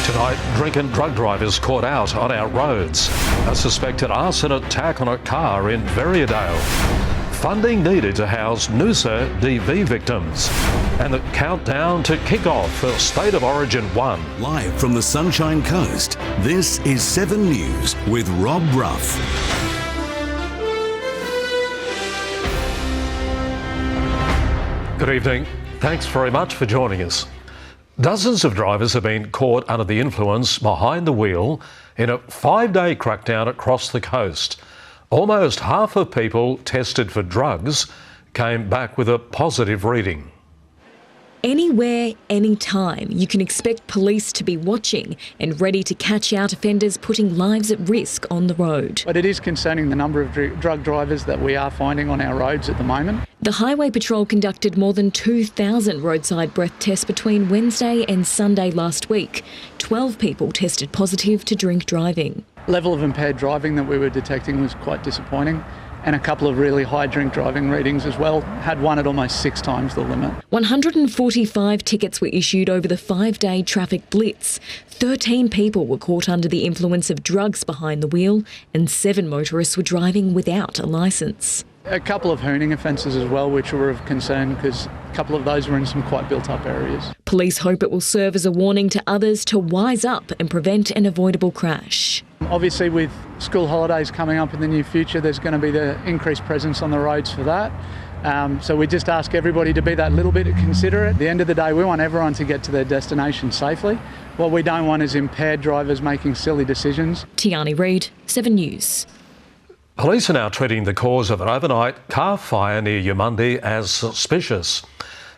Tonight, drink and drug drivers caught out on our roads. A suspected arson attack on a car in Veriadale. Funding needed to house Noosa DV victims. And the countdown to kick-off for State of Origin 1. Live from the Sunshine Coast, this is 7 News with Rob Brough. Good evening. Thanks very much for joining us. Dozens of drivers have been caught under the influence behind the wheel in a 5-day crackdown across the coast. Almost half of people tested for drugs came back with a positive reading. Anywhere, anytime, you can expect police to be watching and ready to catch out offenders putting lives at risk on the road. But it is concerning the number of drug drivers that we are finding on our roads at the moment. The Highway Patrol conducted more than 2,000 roadside breath tests between Wednesday and Sunday last week. 12 people tested positive to drink driving. Level of impaired driving that we were detecting was quite disappointing, and a couple of really high drink driving readings as well. Had one at almost 6 times the limit. 145 tickets were issued over the 5-day traffic blitz. 13 people were caught under the influence of drugs behind the wheel, and 7 motorists were driving without a licence. A couple of hooning offences as well, which were of concern because a couple of those were in some quite built-up areas. Police hope it will serve as a warning to others to wise up and prevent an avoidable crash. Obviously, with school holidays coming up in the near future, there's going to be the increased presence on the roads for that. So we just ask everybody to be that little bit considerate. At the end of the day, we want everyone to get to their destination safely. What we don't want is impaired drivers making silly decisions. Tiani Reid, 7 News. Police are now treating the cause of an overnight car fire near Yamundi as suspicious.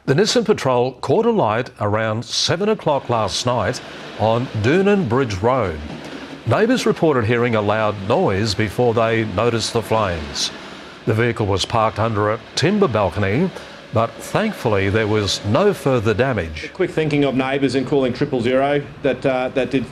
The Nissan Patrol caught a light around 7 o'clock last night on Doonan Bridge Road. Neighbours reported hearing a loud noise before they noticed the flames. The vehicle was parked under a timber balcony, but thankfully there was no further damage. Quick thinking of neighbours and calling 000 that did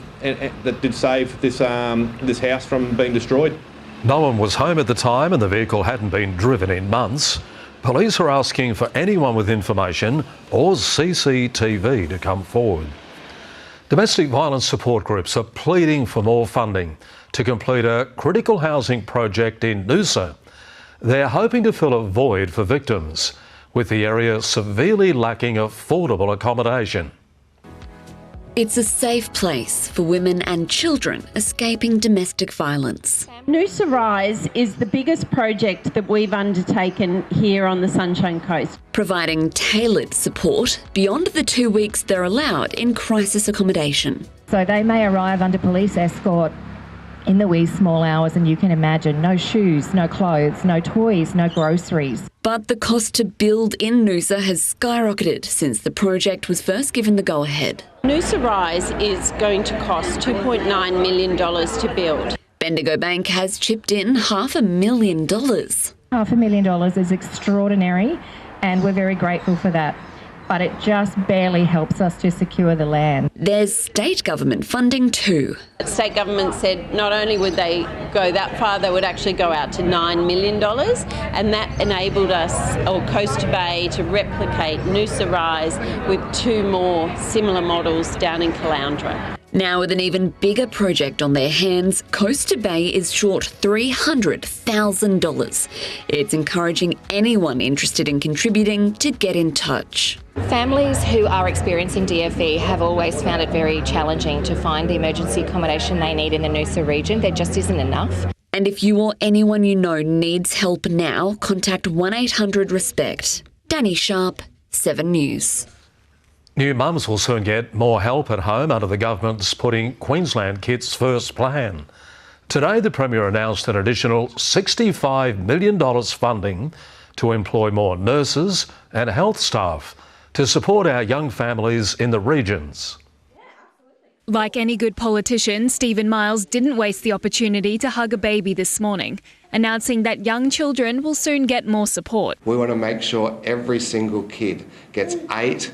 save this house from being destroyed. No one was home at the time and the vehicle hadn't been driven in months. Police are asking for anyone with information or CCTV to come forward. Domestic violence support groups are pleading for more funding to complete a critical housing project in Noosa. They're hoping to fill a void for victims, with the area severely lacking affordable accommodation. It's a safe place for women and children escaping domestic violence. Noosa Rise is the biggest project that we've undertaken here on the Sunshine Coast. Providing tailored support beyond the 2 weeks they're allowed in crisis accommodation. So they may arrive under police escort in the wee small hours, and you can imagine no shoes, no clothes, no toys, no groceries. But the cost to build in Noosa has skyrocketed since the project was first given the go-ahead. Noosa Rise is going to cost $2.9 million to build. Bendigo Bank has chipped in $500,000. $500,000 is extraordinary, and we're very grateful for that. But it just barely helps us to secure the land. There's state government funding too. State government said not only would they go that far, they would actually go out to $9 million, and that enabled us, or Coast Bay, to replicate Noosa Rise with 2 more similar models down in Caloundra. Now with an even bigger project on their hands, Coast Bay is short $300,000. It's encouraging anyone interested in contributing to get in touch. Families who are experiencing DFE have always found it very challenging to find the emergency accommodation they need in the Noosa region. There just isn't enough. And if you or anyone you know needs help now, contact 1-800-RESPECT. Danny Sharp, 7 News. New mums will soon get more help at home under the government's Putting Queensland Kids First plan. Today, the Premier announced an additional $65 million funding to employ more nurses and health staff to support our young families in the regions. Like any good politician, Stephen Miles didn't waste the opportunity to hug a baby this morning, announcing that young children will soon get more support. We want to make sure every single kid gets eight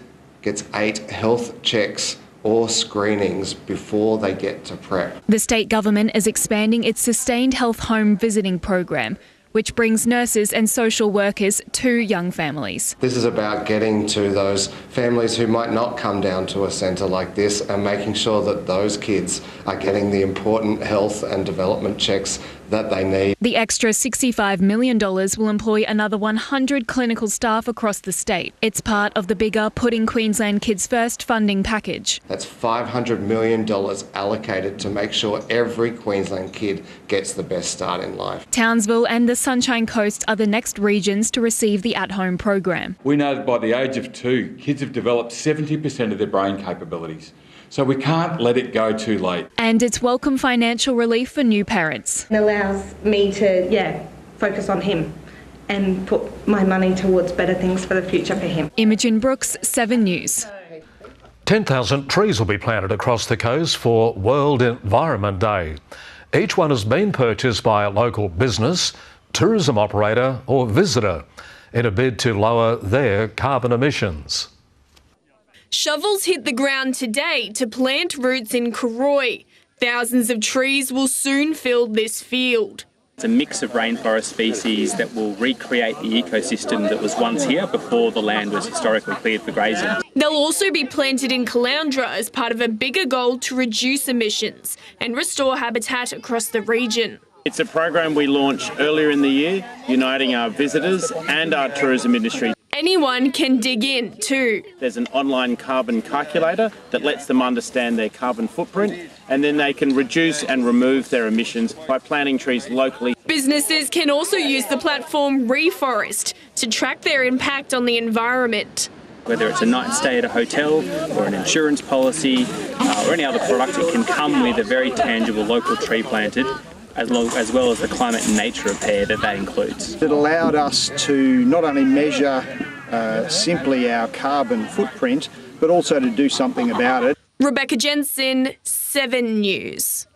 health checks or screenings before they get to prep. The state government is expanding its Sustained Health Home Visiting program, which brings nurses and social workers to young families. This is about getting to those families who might not come down to a centre like this and making sure that those kids are getting the important health and development checks that they need. The extra $65 million will employ another 100 clinical staff across the state. It's part of the bigger Putting Queensland Kids First funding package. That's $500 million allocated to make sure every Queensland kid gets the best start in life. Townsville and the Sunshine Coast are the next regions to receive the at-home program. We know that by the age of 2, kids have developed 70% of their brain capabilities. So we can't let it go too late. And it's welcome financial relief for new parents. It allows me to, focus on him and put my money towards better things for the future for him. Imogen Brooks, 7 News. 10,000 trees will be planted across the coast for World Environment Day. Each one has been purchased by a local business, tourism operator or visitor in a bid to lower their carbon emissions. Shovels hit the ground today to plant roots in Karoi. Thousands of trees will soon fill this field. It's a mix of rainforest species that will recreate the ecosystem that was once here before the land was historically cleared for grazing. They'll also be planted in Caloundra as part of a bigger goal to reduce emissions and restore habitat across the region. It's a program we launched earlier in the year, uniting our visitors and our tourism industry. Anyone can dig in too. There's an online carbon calculator that lets them understand their carbon footprint, and then they can reduce and remove their emissions by planting trees locally. Businesses can also use the platform Reforest to track their impact on the environment. Whether it's a night stay at a hotel or an insurance policy or any other product, it can come with a very tangible local tree planted, as well as the climate and nature repair that includes. It allowed us to not only measure simply our carbon footprint, but also to do something about it. Rebecca Jensen, 7 News.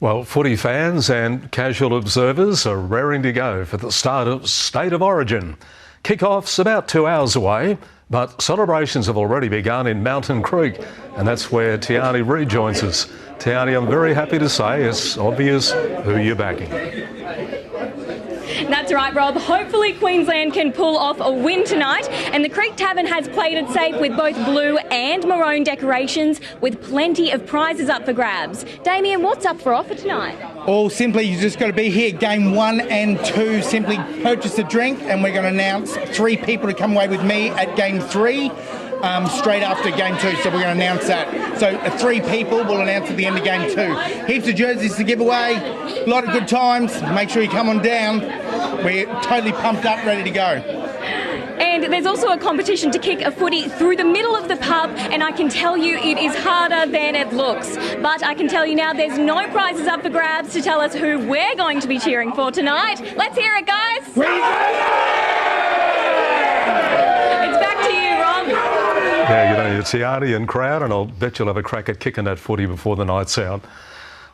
Well, footy fans and casual observers are raring to go for the start of State of Origin. Kick-off's about 2 hours away, but celebrations have already begun in Mountain Creek, and that's where Tiani rejoins us. Tiani, I'm very happy to say it's obvious who you're backing. That's right, Rob. Hopefully Queensland can pull off a win tonight, and the Creek Tavern has played it safe with both blue and maroon decorations, with plenty of prizes up for grabs. Damien, what's up for offer tonight? All simply, you just got to be here. Game 1 and 2, simply purchase a drink, and we're going to announce 3 people to come away with me at Game 3. Straight after Game 2, so we're going to announce that. So 3 people will announce at the end of Game 2. Heaps of jerseys to give away, a lot of good times. Make sure you come on down. We're totally pumped up, ready to go. And there's also a competition to kick a footy through the middle of the pub, and I can tell you it is harder than it looks. But I can tell you now there's no prizes up for grabs to tell us who we're going to be cheering for tonight. Let's hear it, guys. It's back to you, Rob. Yeah, you know, it's Tiani and crowd, and I'll bet you'll have a crack at kicking that footy before the night's out.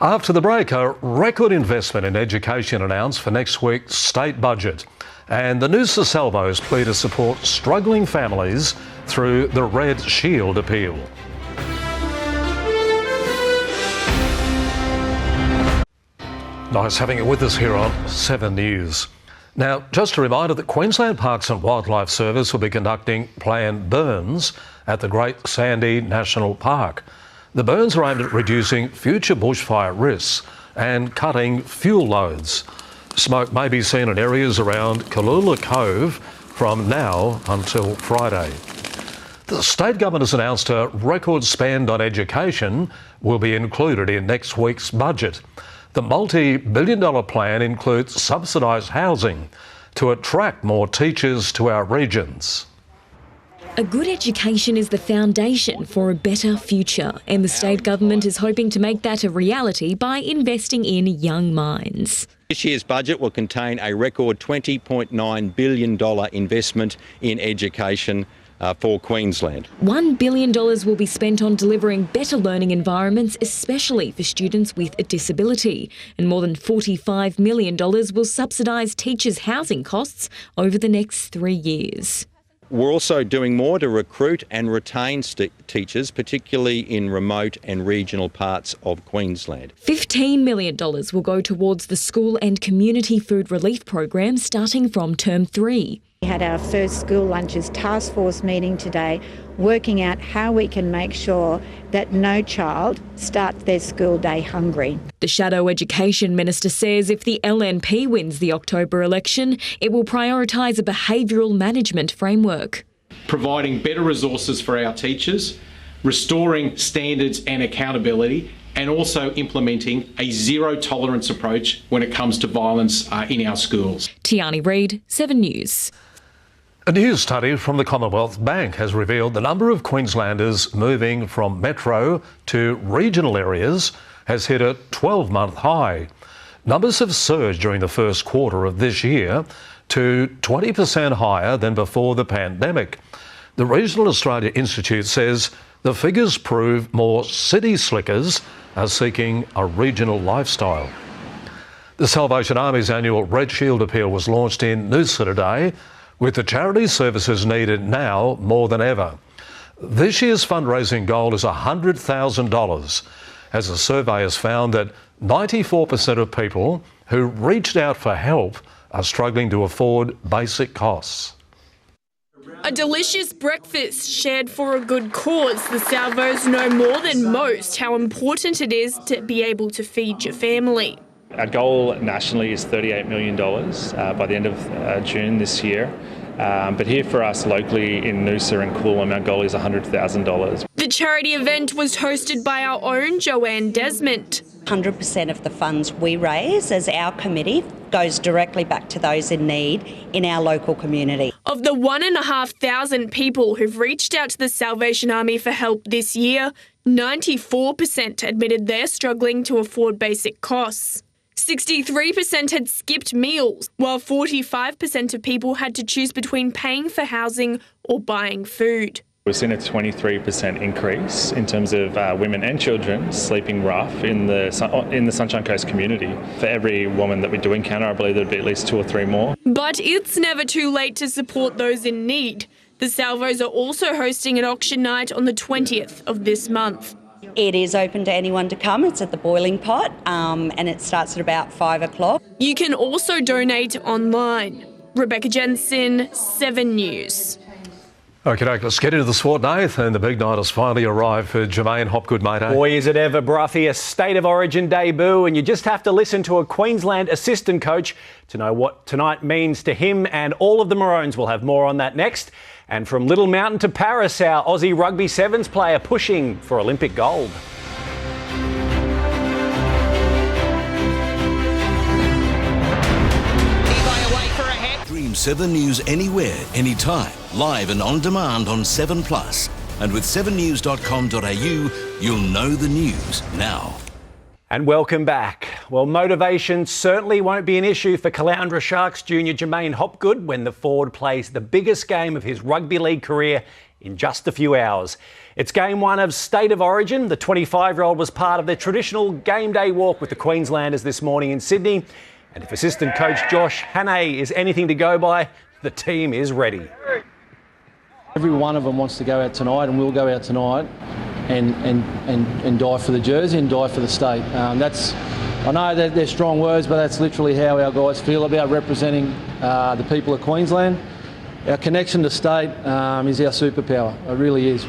After the break, a record investment in education announced for next week's state budget. And the Noosa Salvos plea to support struggling families through the Red Shield appeal. Nice having it with us here on 7 News. Now, just a reminder that Queensland Parks and Wildlife Service will be conducting planned burns at the Great Sandy National Park. The burns are aimed at reducing future bushfire risks and cutting fuel loads. Smoke may be seen in areas around Kalula Cove from now until Friday. The state government has announced a record spend on education will be included in next week's budget. The multi-billion-dollar plan includes subsidised housing to attract more teachers to our regions. A good education is the foundation for a better future, and the state government is hoping to make that a reality by investing in young minds. This year's budget will contain a record $20.9 billion investment in education for Queensland. $1 billion will be spent on delivering better learning environments, especially for students with a disability. And more than $45 million will subsidise teachers' housing costs over the next 3 years. We're also doing more to recruit and retain teachers, particularly in remote and regional parts of Queensland. $15 million will go towards the school and community food relief program starting from term 3. We had our first school lunches task force meeting today, working out how we can make sure that no child starts their school day hungry. The Shadow Education Minister says if the LNP wins the October election, it will prioritise a behavioural management framework. Providing better resources for our teachers, restoring standards and accountability, and also implementing a zero tolerance approach when it comes to violence in our schools. Tiani Reid, 7 News. A new study from the Commonwealth Bank has revealed the number of Queenslanders moving from metro to regional areas has hit a 12-month high. Numbers have surged during the first quarter of this year to 20% higher than before the pandemic. The Regional Australia Institute says the figures prove more city slickers are seeking a regional lifestyle. The Salvation Army's annual Red Shield appeal was launched in Noosa today, with the charity services needed now more than ever. This year's fundraising goal is $100,000, as a survey has found that 94% of people who reached out for help are struggling to afford basic costs. A delicious breakfast shared for a good cause. The Salvos know more than most how important it is to be able to feed your family. Our goal nationally is $38 million by the end of June this year. But here for us locally in Noosa and Coolum, our goal is $100,000. The charity event was hosted by our own Joanne Desmond. 100% of the funds we raise as our committee goes directly back to those in need in our local community. Of the 1,500 people who've reached out to the Salvation Army for help this year, 94% admitted they're struggling to afford basic costs. 63% had skipped meals, while 45% of people had to choose between paying for housing or buying food. We've seen a 23% increase in terms of women and children sleeping rough in the Sunshine Coast community. For every woman that we do encounter, I believe there'd be at least 2 or 3 more. But it's never too late to support those in need. The Salvos are also hosting an auction night on the 20th of this month. It is open to anyone to come. It's at the Boiling Pot and it starts at about 5 o'clock. You can also donate online. Rebecca Jensen, 7 News. OK, let's get into the sport, Nath, and the big night has finally arrived for Jermaine Hopgood, mate. Boy, is it ever, Broughy, a State of Origin debut, and you just have to listen to a Queensland assistant coach to know what tonight means to him and all of the Maroons. We'll have more on that next. And from Little Mountain to Paris, our Aussie Rugby Sevens player pushing for Olympic gold. Stream 7 News anywhere, anytime, live and on demand on 7plus. And with 7news.com.au, you'll know the news now. And welcome back. Well, motivation certainly won't be an issue for Caloundra Sharks junior Jermaine Hopgood when the forward plays the biggest game of his rugby league career in just a few hours. It's game 1 of State of Origin. The 25-year-old was part of their traditional game day walk with the Queenslanders this morning in Sydney. And if assistant coach Josh Hannay is anything to go by, the team is ready. Every one of them wants to go out tonight, and we'll go out tonight and die for the jersey and die for the state. I know that they're strong words, but that's literally how our guys feel about representing the people of Queensland. Our connection to state is our superpower. It really is.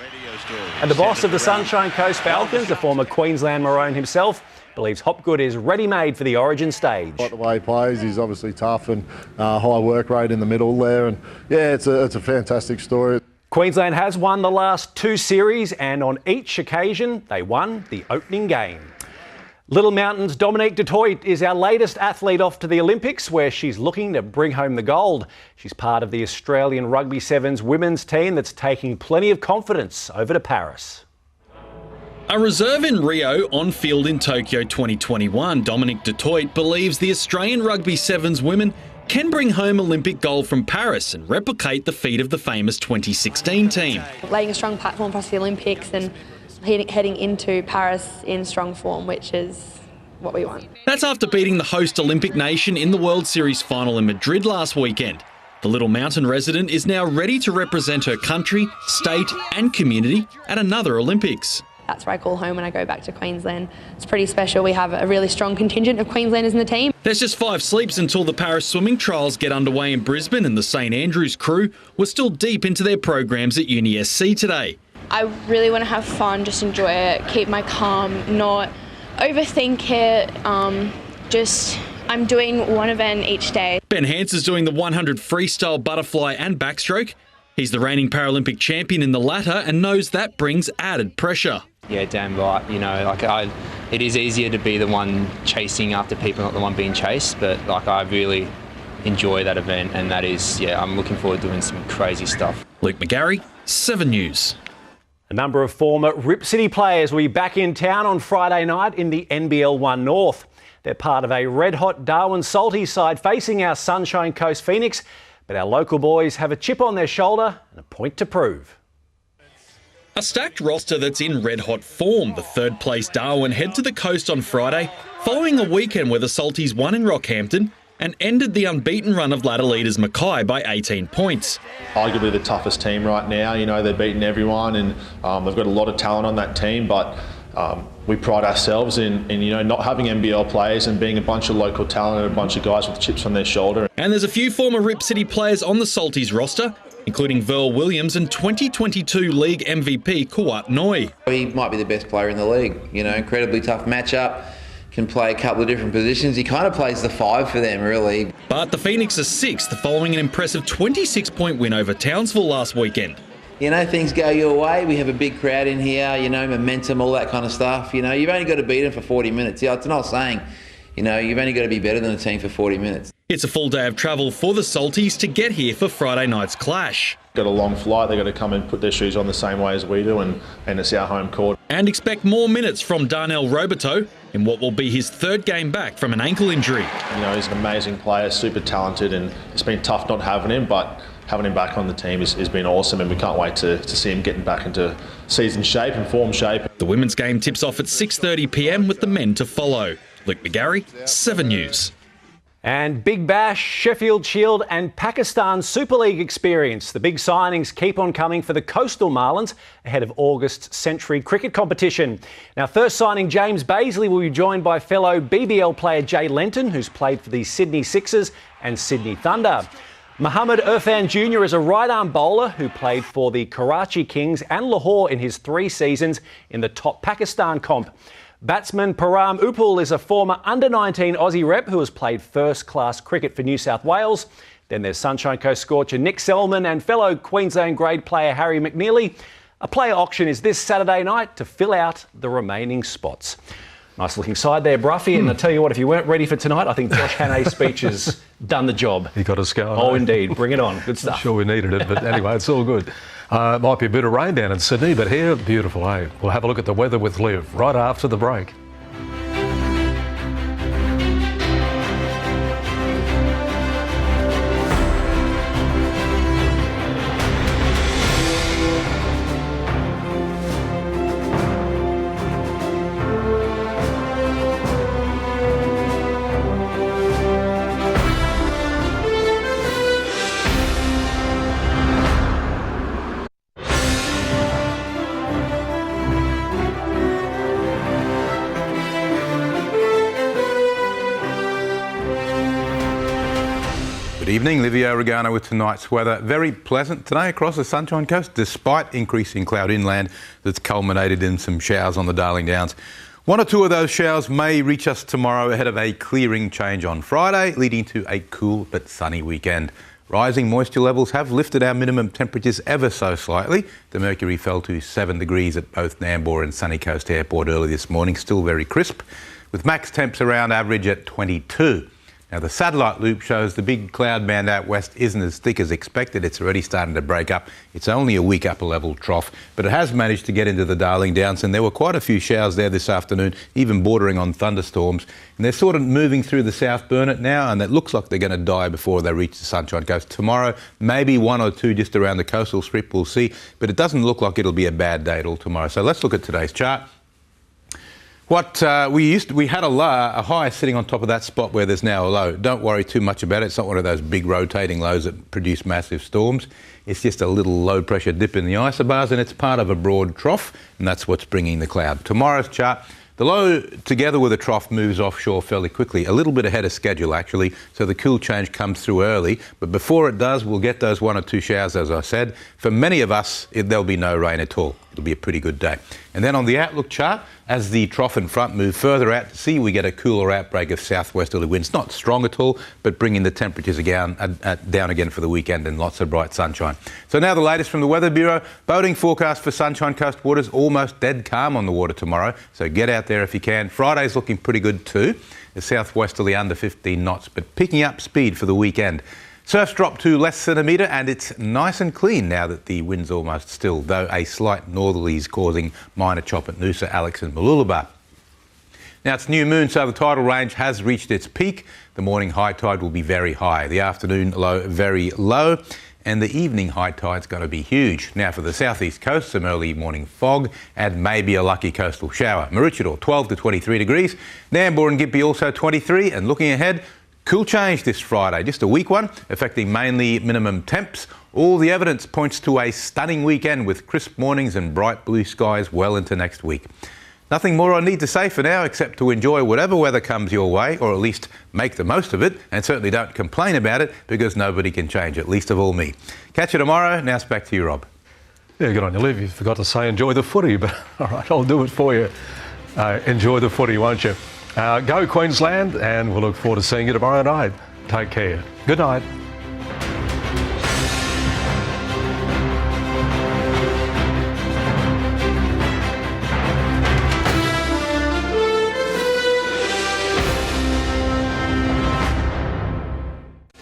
And the boss of the Sunshine Coast Falcons, the former Queensland Maroon himself, believes Hopgood is ready-made for the Origin stage. Like the way he plays, he's obviously tough and high work rate in the middle there. And yeah, it's a fantastic story. Queensland has won the last 2 series, and on each occasion they won the opening game. Little Mountain's Dominique Dutoit is our latest athlete off to the Olympics, where she's looking to bring home the gold. She's part of the Australian Rugby Sevens women's team that's taking plenty of confidence over to Paris. A reserve in Rio, on field in Tokyo 2021, Dominique Dutoit believes the Australian Rugby Sevens women can bring home Olympic gold from Paris and replicate the feat of the famous 2016 team. Laying a strong platform for us for the Olympics and heading into Paris in strong form, which is what we want. That's after beating the host Olympic nation in the World Series final in Madrid last weekend. The Little Mountain resident is now ready to represent her country, state and community at another Olympics. That's where I call home when I go back to Queensland. It's pretty special. We have a really strong contingent of Queenslanders in the team. There's just 5 sleeps until the Paris swimming trials get underway in Brisbane, and the St Andrews crew were still deep into their programs at UniSC today. I really want to have fun, just enjoy it, keep my calm, not overthink it, I'm doing one event each day. Ben Hance is doing the 100 freestyle, butterfly and backstroke. He's the reigning Paralympic champion in the latter and knows that brings added pressure. Yeah, damn right. It is easier to be the one chasing after people, not the one being chased. But I really enjoy that event, and that is, I'm looking forward to doing some crazy stuff. Luke McGarry, 7 News. A number of former Rip City players will be back in town on Friday night in the NBL 1 North. They're part of a red-hot Darwin Salty side facing our Sunshine Coast Phoenix, but our local boys have a chip on their shoulder and a point to prove. A stacked roster that's in red-hot form. The third-place Darwin head to the coast on Friday, following a weekend where the Salties won in Rockhampton and ended the unbeaten run of ladder leaders Mackay by 18 points. Arguably the toughest team right now. They're beating everyone, and they've got a lot of talent on that team, but we pride ourselves in not having NBL players and being a bunch of local talent and a bunch of guys with chips on their shoulder. And there's a few former Rip City players on the Salties roster, including Verl Williams and 2022 league MVP Kuat Noi. He might be the best player in the league. Incredibly tough matchup. Can play a couple of different positions. He kind of plays the 5 for them, really. But the Phoenix are 6th, following an impressive 26-point win over Townsville last weekend. Things go your way. We have a big crowd in here, momentum, all that kind of stuff. You've only got to beat them for 40 minutes. It's an old saying. You've only got to be better than a team for 40 minutes. It's a full day of travel for the Salties to get here for Friday night's clash. Got a long flight. They've got to come and put their shoes on the same way as we do, and it's our home court. And expect more minutes from Darnell Roberto in what will be his 3rd game back from an ankle injury. He's an amazing player, super talented, and it's been tough not having him, but having him back on the team has been awesome, and we can't wait to see him getting back into season shape and form shape. The women's game tips off at 6:30 p.m. with the men to follow. Luke McGarry, 7 News. And Big Bash, Sheffield Shield and Pakistan Super League experience. The big signings keep on coming for the Coastal Marlins ahead of August's Century Cricket competition. Now, first signing James Bazley will be joined by fellow BBL player Jay Lenton, who's played for the Sydney Sixers and Sydney Thunder. Mohammad Irfan Jr. is a right-arm bowler who played for the Karachi Kings and Lahore in his 3 seasons in the top Pakistan comp. Batsman Param Upul is a former under-19 Aussie rep who has played first-class cricket for New South Wales. Then there's Sunshine Coast scorcher Nick Selman and fellow Queensland grade player Harry McNeely. A player auction is this Saturday night to fill out the remaining spots. Nice looking side there, Broughy, and I tell you what, if you weren't ready for tonight, I think Josh Hannay's speech has done the job. He got us going. Oh, indeed. Bring it on. Good stuff. I'm sure we needed it, but anyway, it's all good. Might be a bit of rain down in Sydney, but here, beautiful, eh? We'll have a look at the weather with Liv right after the break. Good evening, Livio, Regano with tonight's weather. Very pleasant today across the Sunshine Coast, despite increasing cloud inland that's culminated in some showers on the Darling Downs. 1 or 2 of those showers may reach us tomorrow ahead of a clearing change on Friday, leading to a cool but sunny weekend. Rising moisture levels have lifted our minimum temperatures ever so slightly. The mercury fell to 7 degrees at both Nambour and Sunny Coast Airport early this morning, still very crisp, with max temps around average at 22. Now, the satellite loop shows the big cloud band out west isn't as thick as expected. It's already starting to break up. It's only a weak upper level trough, but it has managed to get into the Darling Downs, and there were quite a few showers there this afternoon, even bordering on thunderstorms. And they're sort of moving through the South Burnett now, and it looks like they're going to die before they reach the Sunshine Coast. Tomorrow, maybe 1 or 2 just around the coastal strip, we'll see, but it doesn't look like it'll be a bad day at all tomorrow. So let's look at today's chart. We had a high sitting on top of that spot where there's now a low. Don't worry too much about it. It's not one of those big rotating lows that produce massive storms. It's just a little low pressure dip in the isobars, and it's part of a broad trough, and that's what's bringing the cloud. Tomorrow's chart, the low together with the trough moves offshore fairly quickly, a little bit ahead of schedule actually, so the cool change comes through early. But before it does, we'll get those 1 or 2 showers, as I said. For many of us, there'll be no rain at all. It'll be a pretty good day. And then on the outlook chart, as the trough and front move further out to sea, we get a cooler outbreak of southwesterly winds. Not strong at all, but bringing the temperatures down again for the weekend, and lots of bright sunshine. So now the latest from the Weather Bureau. Boating forecast for Sunshine Coast waters, almost dead calm on the water tomorrow. So get out there if you can. Friday's looking pretty good too. The southwesterly under 15 knots, but picking up speed for the weekend. Surf's dropped to less than a metre, and it's nice and clean now that the wind's almost still, though a slight northerly is causing minor chop at Noosa, Alex and Mooloolaba. Now it's new moon, so the tidal range has reached its peak. The morning high tide will be very high, the afternoon low very low, and the evening high tide's going to be huge. Now for the southeast coast, some early morning fog and maybe a lucky coastal shower. Maroochydore 12 to 23 degrees, Nambour and Gympie also 23, and looking ahead, cool change this Friday, just a weak one, affecting mainly minimum temps. All the evidence points to a stunning weekend with crisp mornings and bright blue skies well into next week. Nothing more I need to say for now, except to enjoy whatever weather comes your way, or at least make the most of it, and certainly don't complain about it, because nobody can change it, least of all me. Catch you tomorrow. Now it's back to you, Rob. Yeah, good on you, Liv. You forgot to say enjoy the footy, but all right, I'll do it for you. Enjoy the footy, won't you? Go Queensland, and we'll look forward to seeing you tomorrow night. Take care. Good night.